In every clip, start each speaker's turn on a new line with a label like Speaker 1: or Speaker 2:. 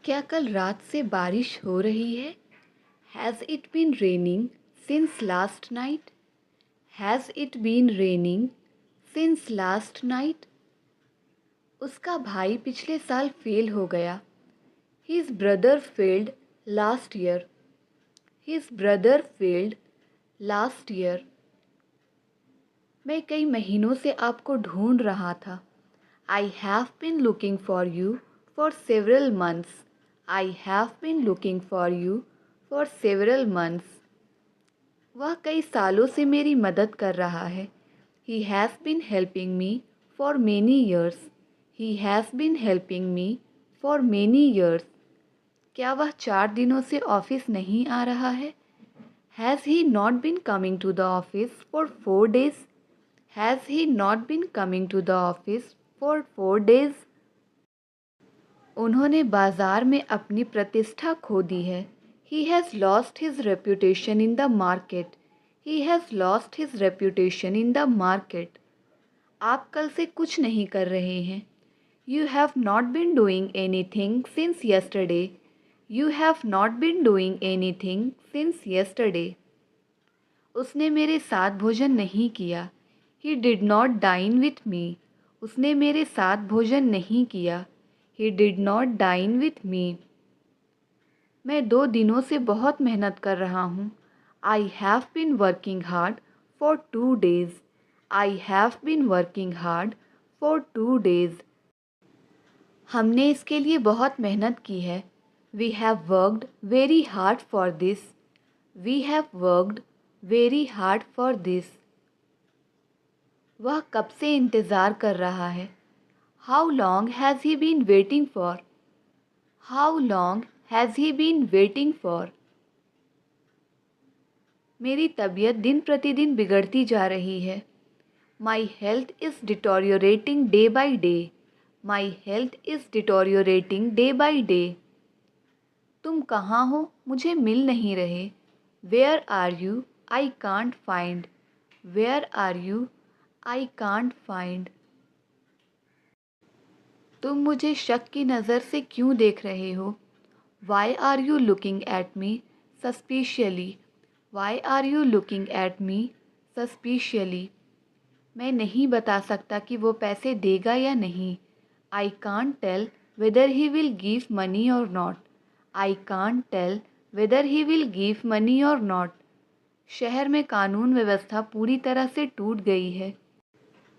Speaker 1: क्या कल रात से बारिश हो रही है? Has it been raining since last night? Has it been raining since last night? उसका भाई पिछले साल फेल हो गया। His brother failed last year. His brother failed last year. मैं कई महीनों से आपको ढूंढ रहा था। I have been looking for you for several months. I have been looking for you for several months. वह कई सालों से मेरी मदद कर रहा है। He has been helping me for many years. He has been helping me for many years. क्या वह 4 दिनों से ऑफिस नहीं आ रहा है? Has he not been coming to the office for 4 days? Has he not been coming to the office for 4 days? उन्होंने बाजार में अपनी प्रतिष्ठा खो दी है। He has lost his reputation in the market. He has lost his reputation in the market. आप कल से कुछ नहीं कर रहे हैं। You have not been doing anything since yesterday. You have not been doing anything since yesterday. उसने मेरे साथ भोजन नहीं किया। He did not dine with me. उसने मेरे साथ भोजन नहीं किया। He did not dine with me. मैं 2 दिनों से बहुत मेहनत कर रहा हूँ। I have been working hard for 2 days. I have been working hard for 2 days. हमने इसके लिए बहुत मेहनत की है। We have worked very hard for this. We have worked very hard for this. वह कब से इंतज़ार कर रहा है? How long has he been waiting for? How long has he been waiting for? मेरी तबीयत दिन प्रतिदिन बिगड़ती जा रही है। माई health is deteriorating day by day. My health is deteriorating day by day. तुम कहाँ हो? मुझे मिल नहीं रहे. Where are you? I can't find. Where are you? I can't find. तुम मुझे शक की नज़र से क्यों देख रहे हो? Why are you looking at me suspiciously? Why are you looking at me suspiciously? मैं नहीं बता सकता कि वो पैसे देगा या नहीं. I can't tell whether he will give money or not. I can't tell whether he will give money or not. शहर में कानून व्यवस्था पूरी तरह से टूट गई है.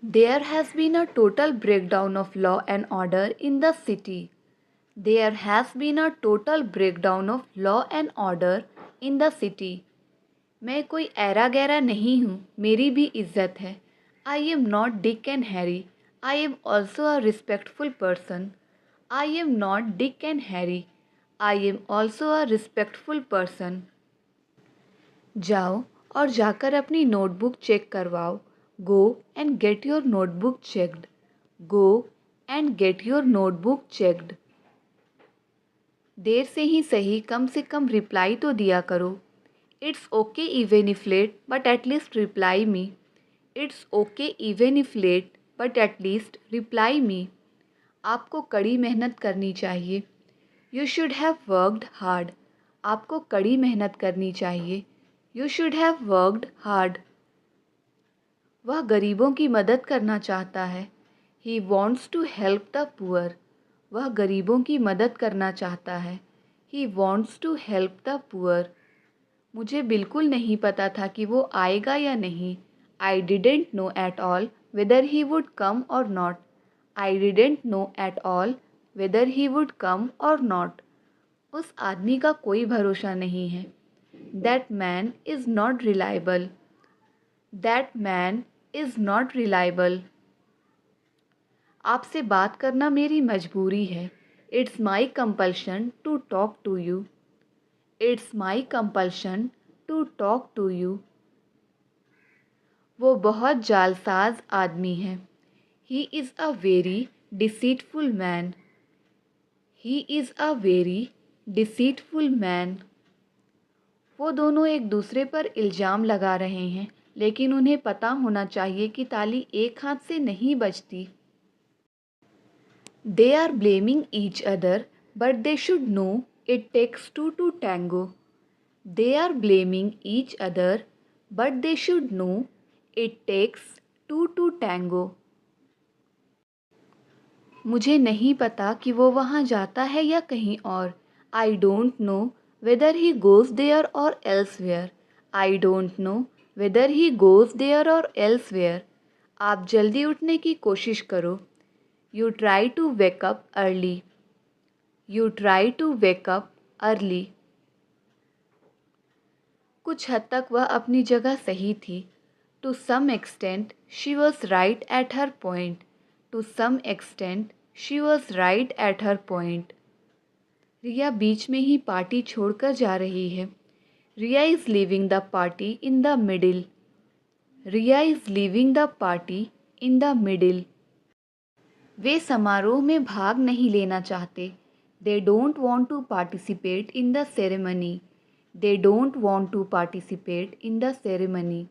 Speaker 1: There has been a total breakdown of law and order in the city. There has been a total breakdown of law and order in the city. मैं कोई ऐरा गैरा नहीं हूँ, मेरी भी इज्जत है. I am not Dick and Harry. I am also a respectful person. I am not Dick and Harry. I am also a respectful person. जाओ और जाकर अपनी नोटबुक चेक करवाओ. Go and get your notebook checked. Go and get your notebook checked. देर से ही सही कम से कम reply तो दिया करो. It's okay even if late, but at least reply me. It's okay even if late, but at least reply me. आपको कड़ी मेहनत करनी चाहिए. You should have worked hard. आपको कड़ी मेहनत करनी चाहिए. You should have worked hard. वह गरीबों की मदद करना चाहता है. He wants to help the poor. वह गरीबों की मदद करना चाहता है. He wants to help the poor. मुझे बिल्कुल नहीं पता था कि वो आएगा या नहीं. I didn't know at all whether he would come or not. I didn't know at all whether he would come or not. उस आदमी का कोई भरोसा नहीं है. That man is not reliable. That man is not reliable. आपसे बात करना मेरी मजबूरी है. It's my compulsion to talk to you. It's my compulsion to talk to you. वो बहुत जालसाज आदमी है. He is a very deceitful man. He is a very deceitful man. वो दोनों एक दूसरे पर इल्ज़ाम लगा रहे हैं, लेकिन उन्हें पता होना चाहिए कि ताली एक हाथ से नहीं बजती. They are blaming each other but they should know it takes two to tango. They are blaming each other, but they should know it takes two to tango. मुझे नहीं पता कि वो वहाँ जाता है या कहीं और. I don't know whether he goes there or elsewhere. I don't know whether he goes there or elsewhere. आप जल्दी उठने की कोशिश करो. You try to wake up early. You try to wake up early. कुछ हद तक वह अपनी जगह सही थी. To some extent she was right at her point. To some extent she was right at her point. Riya बीच में ही पार्टी छोड़कर जा रही है. Riya is leaving the party in the middle. Riya is leaving the party in the middle. वे समारोह में भाग नहीं लेना चाहते. They don't want to participate in the ceremony. They don't want to participate in the ceremony.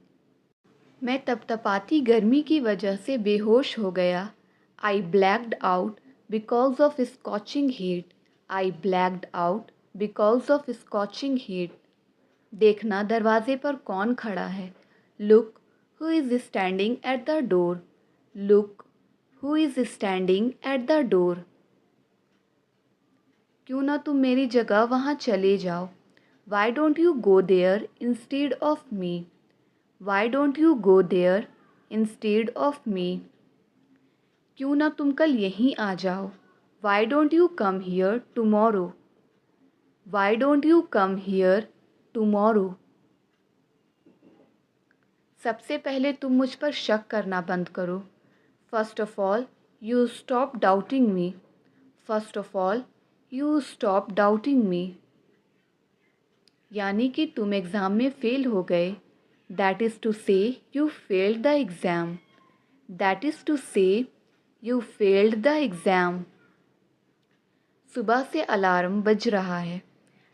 Speaker 1: मैं तपतपाती गर्मी की वजह से बेहोश हो गया. I blacked out because of scorching heat. I blacked out because of scorching heat. देखना दरवाजे पर कौन खड़ा है. Look who is standing at the door. Look who is standing at the door. क्यों ना तुम मेरी जगह वहाँ चले जाओ. Why don't you go there instead of me. Why don't you go there instead of me. क्यों ना तुम कल यहीं आ जाओ. Why don't you come here tomorrow. Why don't you come here tomorrow. सबसे पहले तुम मुझ पर शक करना बंद करो. First of all you stop doubting me. First of all you stop doubting me. यानी कि तुम एग्ज़ाम में फ़ेल हो गए. That is to say you failed the exam. That is to say you failed the exam. सुबह से alarm बज रहा है.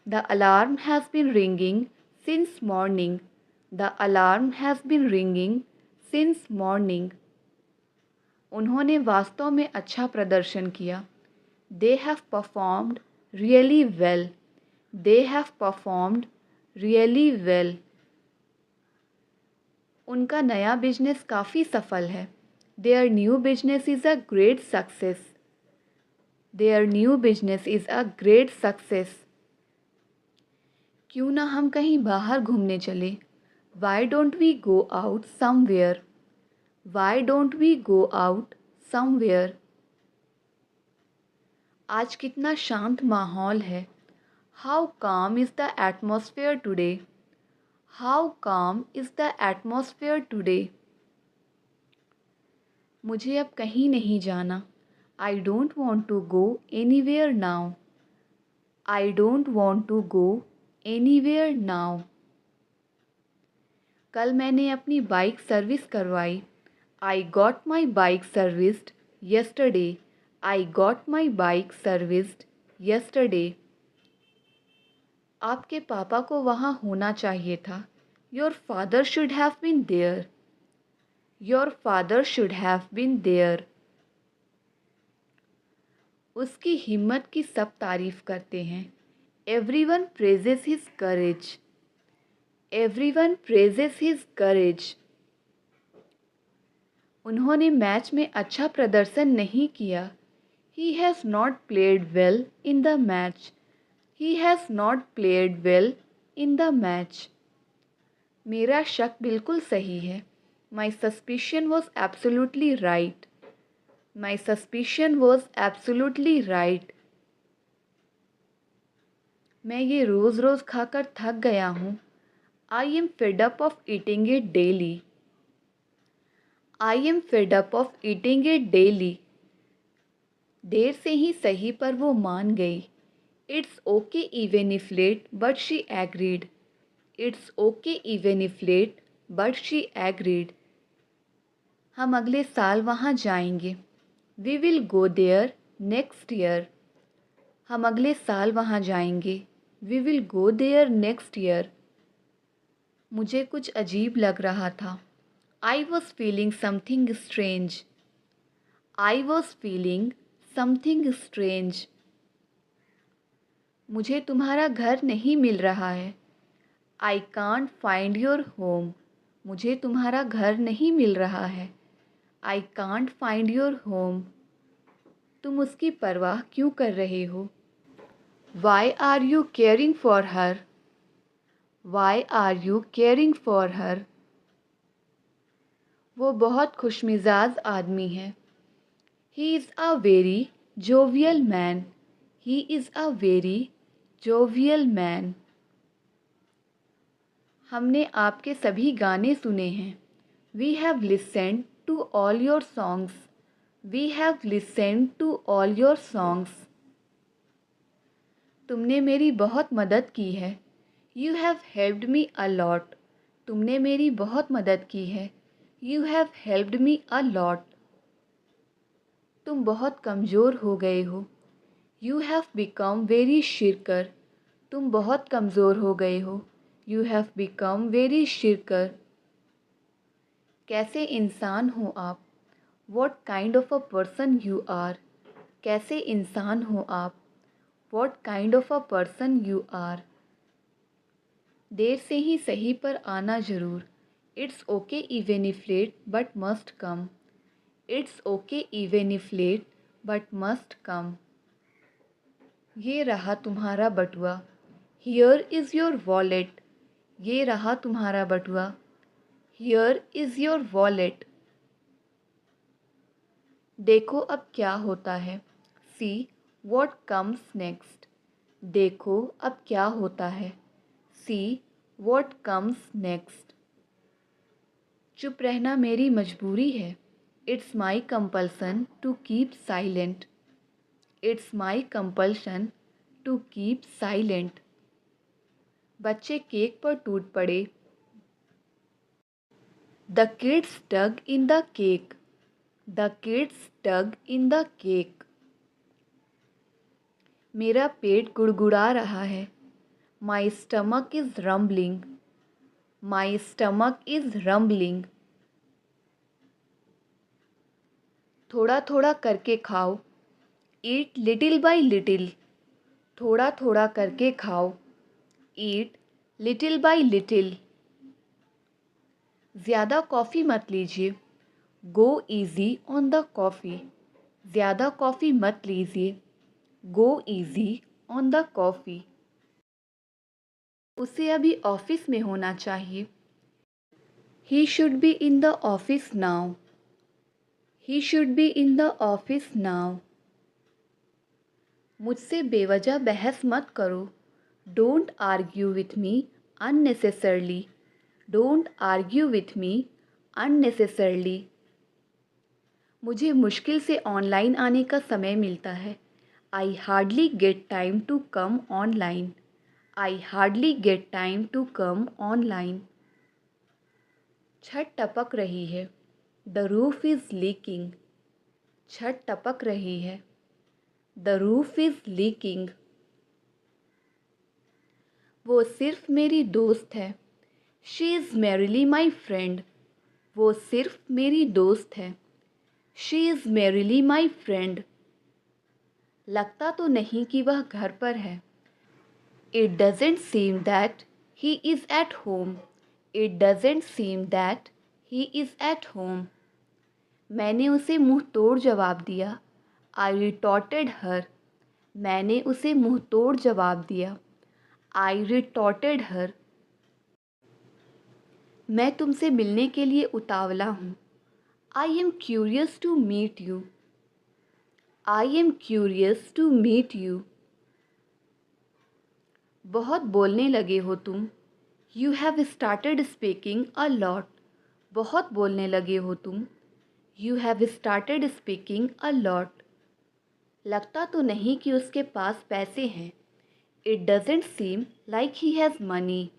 Speaker 1: The alarm has been ringing since morning. The alarm has been ringing since morning. उन्होंने वास्तव में अच्छा प्रदर्शन किया. They have performed really well. They have performed really well. उनका नया बिजनेस काफ़ी सफल है. Their new business is a great success. Their new business is a great success. क्यों ना हम कहीं बाहर घूमने चले. Why don't we go out somewhere. Why don't we go out somewhere. आज कितना शांत माहौल है. How calm is the atmosphere today. How calm is the atmosphere today. मुझे अब कहीं नहीं जाना. I don't want to go anywhere now. I don't want to go anywhere now. कल मैंने अपनी बाइक सर्विस करवाई. I got my bike serviced yesterday. I got my bike serviced yesterday. आपके पापा को वहाँ होना चाहिए था. Your father should have been there. Your father should have been there. उसकी हिम्मत की सब तारीफ़ करते हैं. Everyone praises his courage. Everyone praises his courage. उन्होंने मैच में अच्छा प्रदर्शन नहीं किया. He has not played well in the match. He has not played well in the match. मेरा शक बिल्कुल सही है. My suspicion was absolutely right. My suspicion was absolutely right. मैं ये रोज़ रोज़ खाकर थक गया हूँ. I am fed up of eating it daily. I am fed up of eating it daily. देर से ही सही पर वो मान गई. It's okay even if late but she agreed. It's okay even if late but she agreed. हम अगले साल वहाँ जाएंगे. We will go there next year. हम अगले साल वहाँ जाएंगे. We will go there next year. मुझे कुछ अजीब लग रहा था. I was feeling something strange. I was feeling something strange. मुझे तुम्हारा घर नहीं मिल रहा है। I can't find your home. मुझे तुम्हारा घर नहीं मिल रहा है। I can't find your home. तुम उसकी परवाह क्यों कर रहे हो? Why are you caring for her? Why are you caring for her? वो बहुत खुशमिजाज आदमी है। He is a very jovial man. He is a very jovial man. हमने आपके सभी गाने सुने हैं। We have listened to all your songs. We have listened to all your songs. तुमने मेरी बहुत मदद की है। You have helped me a lot. तुमने मेरी बहुत मदद की है। You have helped me a lot. तुम बहुत कमज़ोर हो गए हो। You have become very shirker. तुम बहुत कमज़ोर हो गए हो। You have become very shirker. कैसे इंसान हो आप? What kind of a person you are. कैसे इंसान हो आप? What kind of a person you are. देर से ही सही पर आना ज़रूर। It's okay even if late but must come. It's okay even if late but must come. ये रहा तुम्हारा बटुआ। Here is your wallet. ये रहा तुम्हारा बटुआ। Here is your wallet. देखो अब क्या होता है। See what comes next. देखो अब क्या होता है। See what comes next. चुप रहना मेरी मजबूरी है। It's my compulsion to keep silent. It's my compulsion to keep silent. बच्चे केक पर टूट पड़े। The kids dug in the cake. The kids dug in the cake. मेरा पेट गुड़गुड़ा रहा है। My stomach is rumbling. My stomach is rumbling. थोड़ा थोड़ा करके खाओ। ईट लिटिल बाय लिटिल। थोड़ा थोड़ा करके खाओ। ईट लिटिल बाय लिटिल। ज़्यादा कॉफ़ी मत लीजिए। गो ईज़ी ऑन द कॉफ़ी। ज़्यादा कॉफ़ी मत लीजिए। गो ईज़ी ऑन द कॉफ़ी। उसे अभी ऑफिस में होना चाहिए। He should be in the office now. He should be in the office now. मुझसे बेवजह बहस मत करो। Don't argue with me unnecessarily. Don't argue with me unnecessarily. मुझे मुश्किल से ऑनलाइन आने का समय मिलता है। I hardly get time to come online. I hardly get time to come online. छत टपक रही है। The roof is leaking. छत टपक रही है। The roof is leaking. वो सिर्फ मेरी दोस्त है। She is merely my friend. वो सिर्फ मेरी दोस्त है। She is merely my friend. लगता तो नहीं कि वह घर पर है। It doesn't seem that he is at home. It doesn't seem that he is at home. मैंने उसे मुंह तोड़ जवाब दिया। I retorted her. मैंने उसे मुंह तोड़ जवाब दिया। I retorted her. मैं तुमसे मिलने के लिए उतावला हूँ। I am curious to meet you. I am curious to meet you. बहुत बोलने लगे हो तुम। You have started speaking a lot. बहुत बोलने लगे हो तुम। You have started speaking a lot. लगता तो नहीं कि उसके पास पैसे हैं। It doesn't seem like he has money.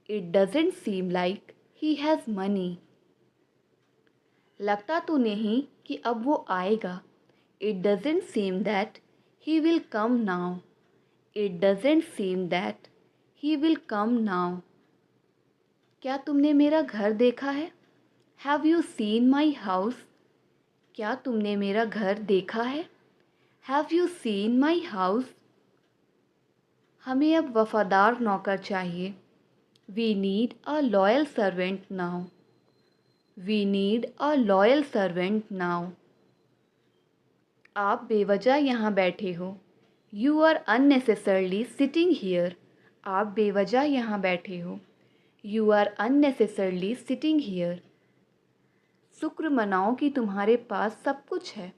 Speaker 1: It doesn't seem like he has money. लगता तो नहीं कि अब वो आएगा। It doesn't seem that he will come now. It doesn't seem that he will come now. क्या तुमने मेरा घर देखा है? Have you seen my house? क्या तुमने मेरा घर देखा है? Have you seen my house? हमें अब वफादार नौकर चाहिए। We need a loyal servant now. We need a loyal servant now. आप बेवजह यहाँ बैठे हो। You are unnecessarily sitting here. आप बेवजह यहाँ बैठे हो। You are unnecessarily sitting here. शुक्र मनाओ कि तुम्हारे पास सब कुछ है।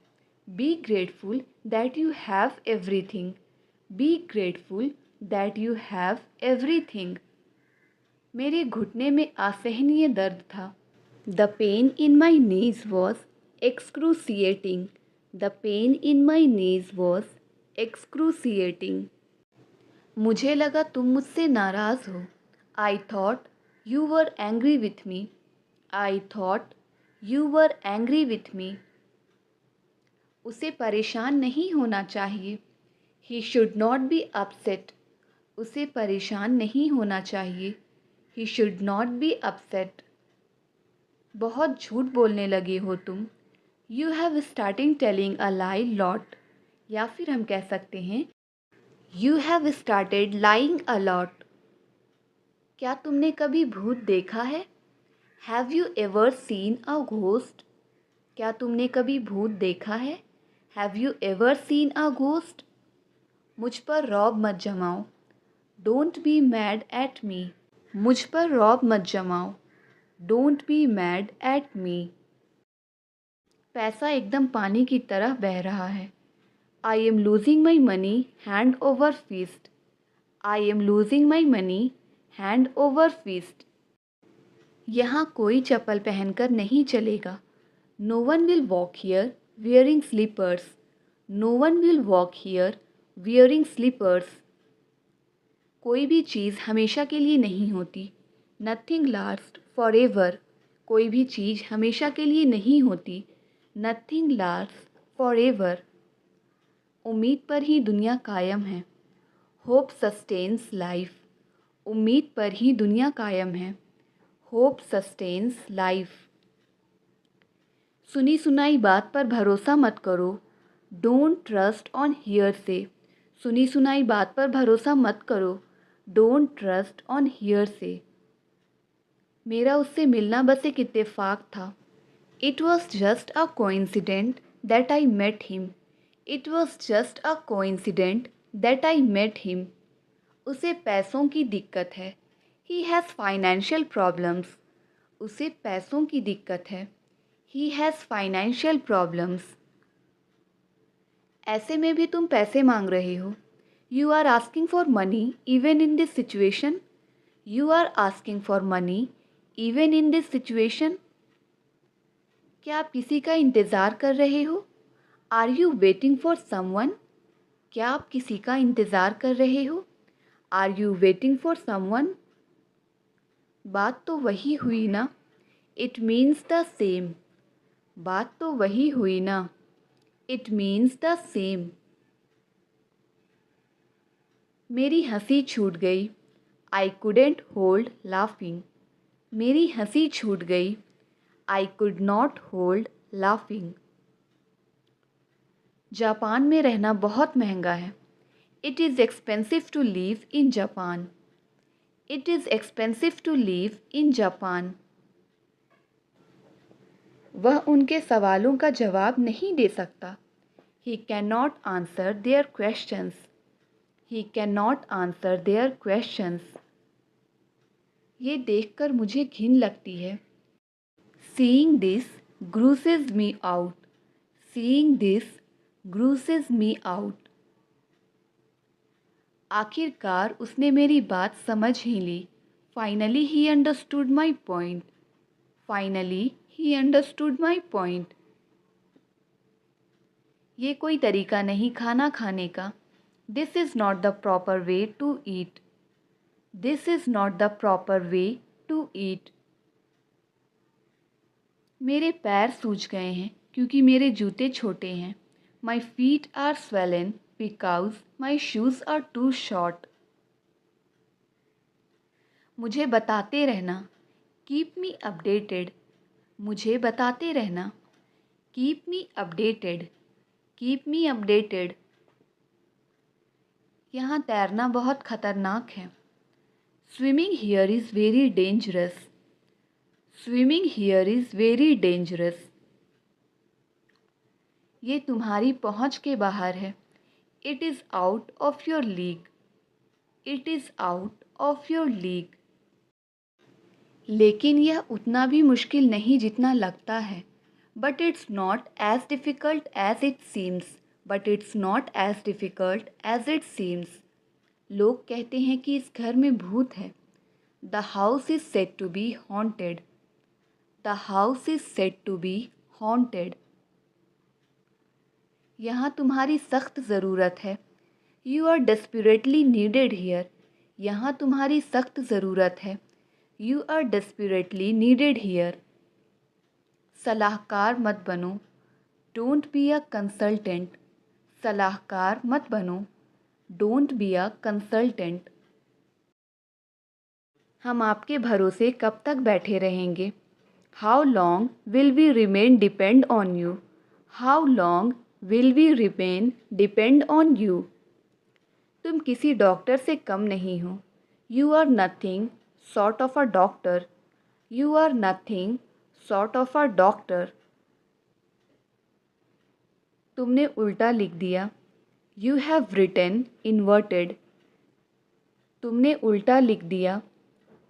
Speaker 1: Be grateful that you have everything. Be grateful that you have everything. मेरे घुटने में असहनीय दर्द था। The pain in my knees was एक्सक्रूसिएटिंग। The pain in my knees was एक्सक्रूसिएटिंग। मुझे लगा तुम मुझसे नाराज़ हो। I thought you were angry with me. I thought you were angry with me. उसे परेशान नहीं होना चाहिए। He should not be upset. उसे परेशान नहीं होना चाहिए। He should not be upset. बहुत झूठ बोलने लगे हो तुम। You have starting telling a lie lot. या फिर हम कह सकते हैं you have started lying a lot. क्या तुमने कभी भूत देखा है? Have you ever seen a ghost? क्या तुमने कभी भूत देखा है? Have you ever seen a ghost? मुझ पर रौब मत जमाओ। Don't be mad at me. मुझ पर रौब मत जमाओ। Don't be mad at me. पैसा एकदम पानी की तरह बह रहा है। आई am losing my money hand over fist. I am losing my money hand over fist. यहाँ कोई चप्पल पहनकर नहीं चलेगा। No one will walk here wearing slippers. No one will walk here wearing slippers. कोई भी चीज़ हमेशा के लिए नहीं होती। Nothing last for ever. कोई भी चीज़ हमेशा के लिए नहीं होती। Nothing last for ever. उम्मीद पर ही दुनिया कायम है। Hope sustains life. उम्मीद पर ही दुनिया कायम है। Hope sustains life. सुनी सुनाई बात पर भरोसा मत करो। डोंट ट्रस्ट ऑन हियर से। सुनी सुनाई बात पर भरोसा मत करो। डोंट ट्रस्ट ऑन हियर से। मेरा उससे मिलना बस एक इत्तेफाक था। It was just a coincident that I met him. It was just a coincident that I met him. उसे पैसों की दिक्कत है। He has financial problems. उसे पैसों की दिक्कत है। He has financial problems. ऐसे में भी तुम पैसे मांग रहे हो। You are asking for money even in this situation. You are asking for money even in this situation. क्या आप किसी का इंतज़ार कर रहे हो? Are you waiting for someone? क्या आप किसी का इंतज़ार कर रहे हो? Are you waiting for someone? बात तो वही हुई ना। It means the same. बात तो वही हुई ना। It means the same. मेरी हंसी छूट गई। I couldn't hold laughing. मेरी हंसी छूट गई। I could not hold laughing. Japan में रहना बहुत महंगा है। It is expensive to live in Japan. It is expensive to live in Japan. वह उनके सवालों का जवाब नहीं दे सकता। He can not answer there questions. He can not answer there questions. ये देखकर मुझे घिन लगती है। Seeing this ग्रूसेस me out. Seeing this ग्रूसेस me out. आखिरकार उसने मेरी बात समझ ही ली। Finally he understood my point. Finally he understood my point. ये कोई तरीका नहीं खाना खाने का। This is not the proper way to eat. This is not the proper way to eat. मेरे पैर सूज गए हैं क्योंकि मेरे जूते छोटे हैं। My feet are swollen because my shoes are too short. मुझे बताते रहना। Keep me updated. मुझे बताते रहना। Keep me updated. Keep me updated. यहाँ तैरना बहुत खतरनाक है। Swimming here is very dangerous. Swimming here is very dangerous. ये तुम्हारी पहुँच के बाहर है। It is out of your league. It is out of your league. लेकिन यह उतना भी मुश्किल नहीं जितना लगता है। But it's not as difficult as it seems. But it's not as difficult as it seems. लोग कहते हैं कि इस घर में भूत है। The house is said to be haunted. The house is said to be haunted. यहाँ तुम्हारी सख्त ज़रूरत है। You are desperately needed here. यहाँ तुम्हारी सख्त ज़रूरत है। You are desperately needed here. सलाहकार मत बनो। Don't be a consultant. सलाहकार मत बनो। Don't be a consultant. हम आपके भरोसे कब तक बैठे रहेंगे? How long will we remain depend on you? How long will we remain depend on you? तुम किसी डॉक्टर से कम नहीं हो। You are nothing sort of a doctor. You are nothing sort of a doctor. तुमने उल्टा लिख दिया। You have written inverted. तुमने उल्टा लिख दिया।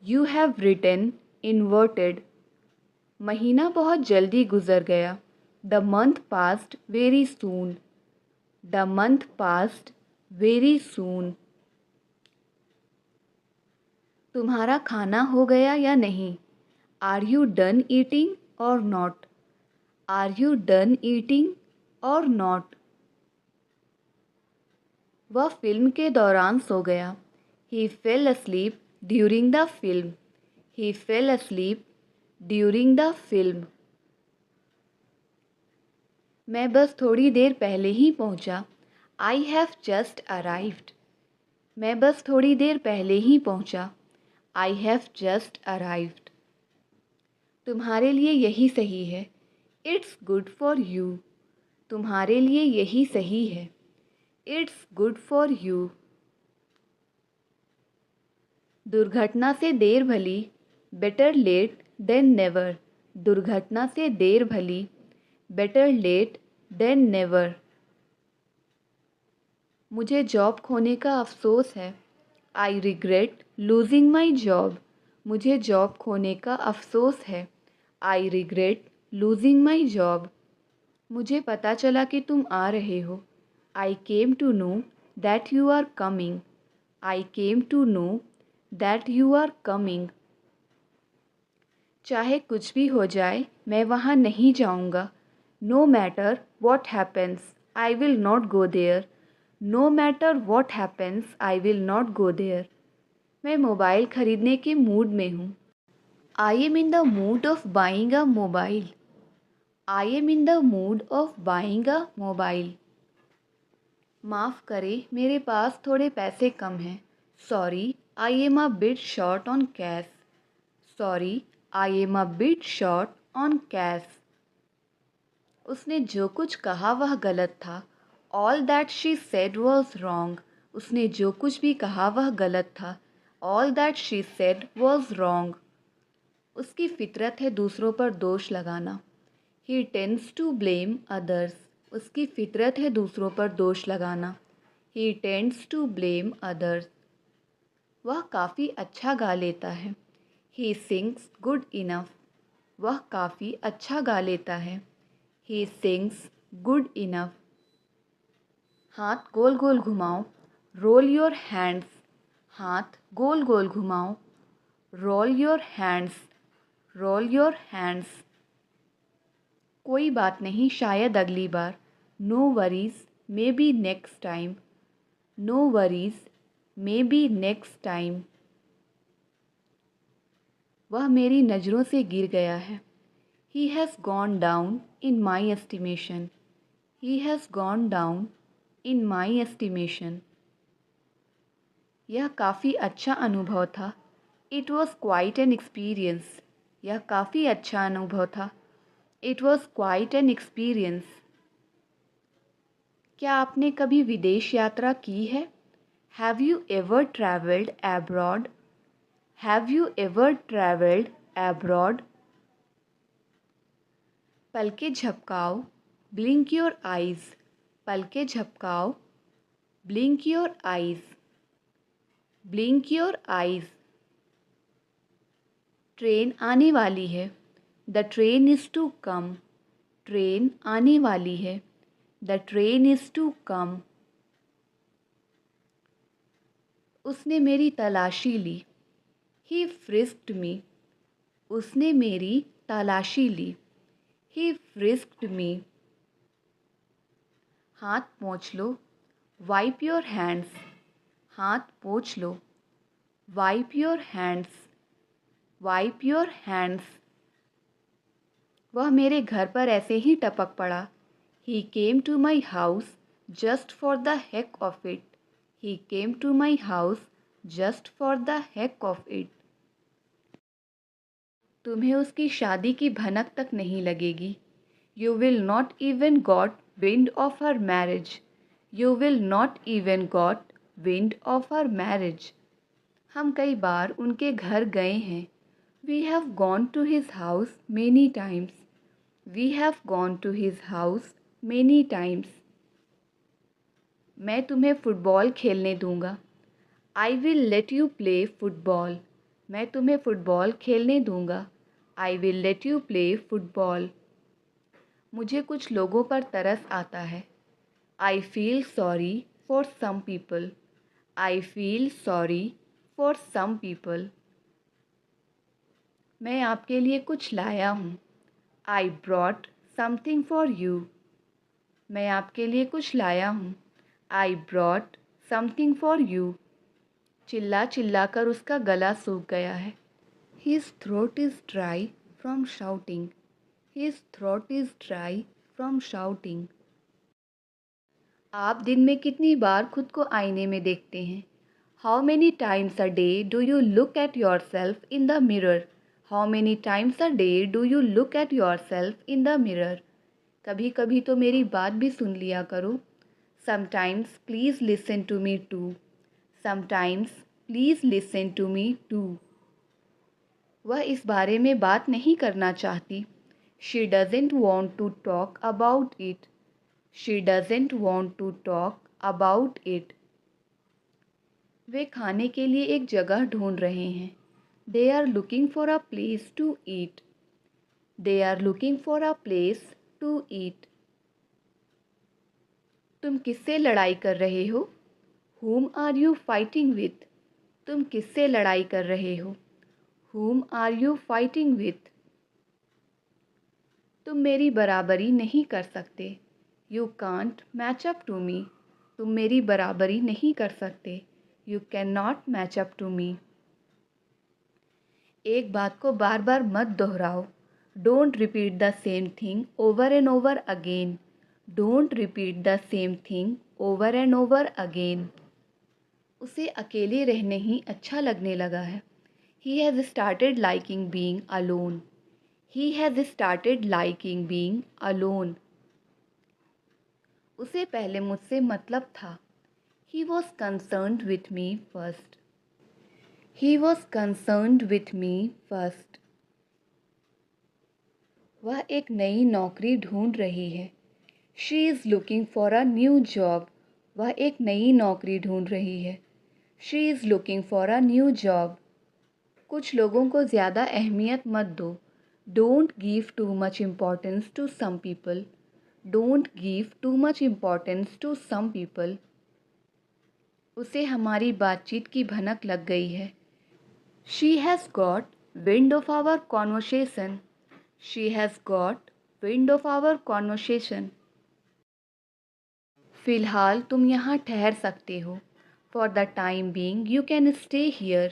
Speaker 1: You have written inverted. महीना बहुत जल्दी गुजर गया। The month passed very soon. The month passed very soon. तुम्हारा खाना हो गया या नहीं? Are you done eating or not? Are you done eating or not? वह फिल्म के दौरान सो गया। He fell asleep during the film. He fell asleep during the film. मैं बस थोड़ी देर पहले ही पहुंचा। I have just arrived. मैं बस थोड़ी देर पहले ही पहुंचा। I have just arrived. तुम्हारे लिए यही सही है। It's good for you. तुम्हारे लिए यही सही है। It's good for you. दुर्घटना से देर भली। Better late than never. दुर्घटना से देर भली। Better late than never. मुझे जॉब खोने का अफसोस है। I regret losing my job. मुझे जॉब खोने का अफसोस है। I regret losing my job. मुझे पता चला कि तुम आ रहे हो। I came to know that you are coming. I came to know that you are coming. चाहे कुछ भी हो जाए मैं वहाँ नहीं जाऊँगा। No matter what happens I will not go there. No matter what happens I will not go there. मैं मोबाइल ख़रीदने के मूड में हूँ। I am in the mood of buying a mobile. I am in the mood of buying a mobile. माफ़ करें मेरे पास थोड़े पैसे कम हैं। Sorry I am a bit short on cash. Sorry I am a bit short on cash. उसने जो कुछ कहा वह गलत था। All that she said was wrong. उसने जो कुछ भी कहा वह गलत था। All that she said was wrong. उसकी फितरत है दूसरों पर दोष लगाना। ही टेंड्स टू ब्लेम अदर्स। उसकी फितरत है दूसरों पर दोष लगाना। ही टेंड्स टू ब्लेम अदर्स। वह काफ़ी अच्छा गा लेता है। He sings good enough. वह काफ़ी अच्छा गा लेता है। He sings good enough. हाथ गोल गोल घुमाओ। Roll your hands. हाथ गोल गोल घुमाओ। Roll your hands. Roll your hands. कोई बात नहीं शायद अगली बार। No worries maybe next time. No worries maybe next time. वह मेरी नज़रों से गिर गया है। He has gone down in my estimation. He has gone down in my estimation. यह काफ़ी अच्छा अनुभव था। It was quite an experience. यह काफ़ी अच्छा अनुभव था। It was quite an experience. क्या आपने कभी विदेश यात्रा की है? Have you ever traveled abroad? Have you ever traveled abroad? पलके झपकाओ, blink your eyes. पलके झपकाओ, blink your eyes. Blink your eyes. Train आने वाली है. The train is to come. Train आने वाली है. The train is to come. उसने मेरी तलाशी ली. He frisked me. उसने मेरी तलाशी ली. He frisked me. हाथ पोंछ लो. Wipe your hands. हाथ पोंछ लो. Wipe your hands. Wipe your hands. वह मेरे घर पर ऐसे ही टपक पड़ा. He came to my house just for the heck of it. He came to my house just for the heck of it. तुम्हें उसकी शादी की भनक तक नहीं लगेगी. You will not even got wind of her marriage. You will not even got wind of her marriage. हम कई बार उनके घर गए हैं. We have gone to his house many times. We have gone to his house many times. मैं तुम्हें football खेलने दूंगा. I will let you play football. मैं तुम्हें फुटबॉल खेलने दूंगा. I will let you play football. मुझे कुछ लोगों पर तरस आता है. I feel sorry for some people. I feel sorry for some people. मैं आपके लिए कुछ लाया हूँ. I brought something for you. मैं आपके लिए कुछ लाया हूँ. I brought something for you. चिल्ला चिल्ला कर उसका गला सूख गया है. His throat is dry from shouting. His throat is dry from shouting. आप दिन में कितनी बार खुद को आईने में देखते हैं? How many times a day do you look at yourself in the mirror? How many times a day do you look at yourself in the mirror? कभी कभी तो मेरी बात भी सुन लिया करो. Sometimes please listen to me too. Sometimes please listen to me too. वह इस बारे में बात नहीं करना चाहती. She doesn't want to talk about it. She doesn't want to talk about it. वे खाने के लिए एक जगह ढूंढ रहे हैं. They are looking for a place to eat. They are looking for a place to eat. तुम किससे लड़ाई कर रहे हो? Whom are you fighting with? तुम किससे लड़ाई कर रहे हो? Whom are you fighting with? तुम मेरी बराबरी नहीं कर सकते. You can't match up to me. तुम मेरी बराबरी नहीं कर सकते. You cannot match up to me. एक बात को बार बार मत दोहराओ. Don't repeat the same thing over and over again. Don't repeat the same thing over and over again. उसे अकेले रहने ही अच्छा लगने लगा है. He has started liking being alone. He has started liking being alone. उसे पहले मुझसे मतलब था. He was concerned with me first. He was concerned with me first. वह एक नई नौकरी ढूंढ रही है. She is looking for a new job. वह एक नई नौकरी ढूंढ रही है. She is looking for a new job. कुछ लोगों को ज़्यादा अहमियत मत दो. Don't give too much importance to some people. Don't give too much importance to some people. उसे हमारी बातचीत की भनक लग गई है. She has got wind of our conversation. She has got wind of our conversation. फ़िलहाल तुम यहाँ ठहर सकते हो. For the time being you can stay here.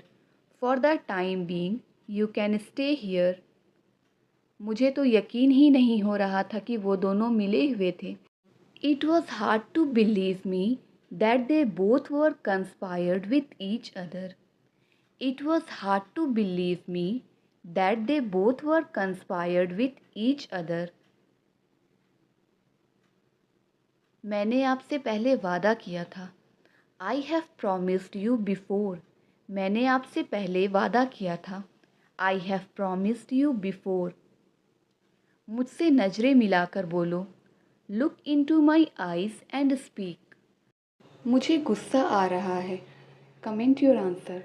Speaker 1: For the time being you can stay here. मुझे तो यकीन ही नहीं हो रहा था कि वो दोनों मिले हुए थे. It was hard to believe me that they both were conspired with each other. It was hard to believe me that they both were conspired with each other. मैंने आपसे पहले वादा किया था. I have promised you before. मैंने आपसे पहले वादा किया था. I have promised you before. मुझसे नजरें मिलाकर बोलो. Look into my eyes and speak. मुझे गुस्सा आ रहा है. Comment your answer.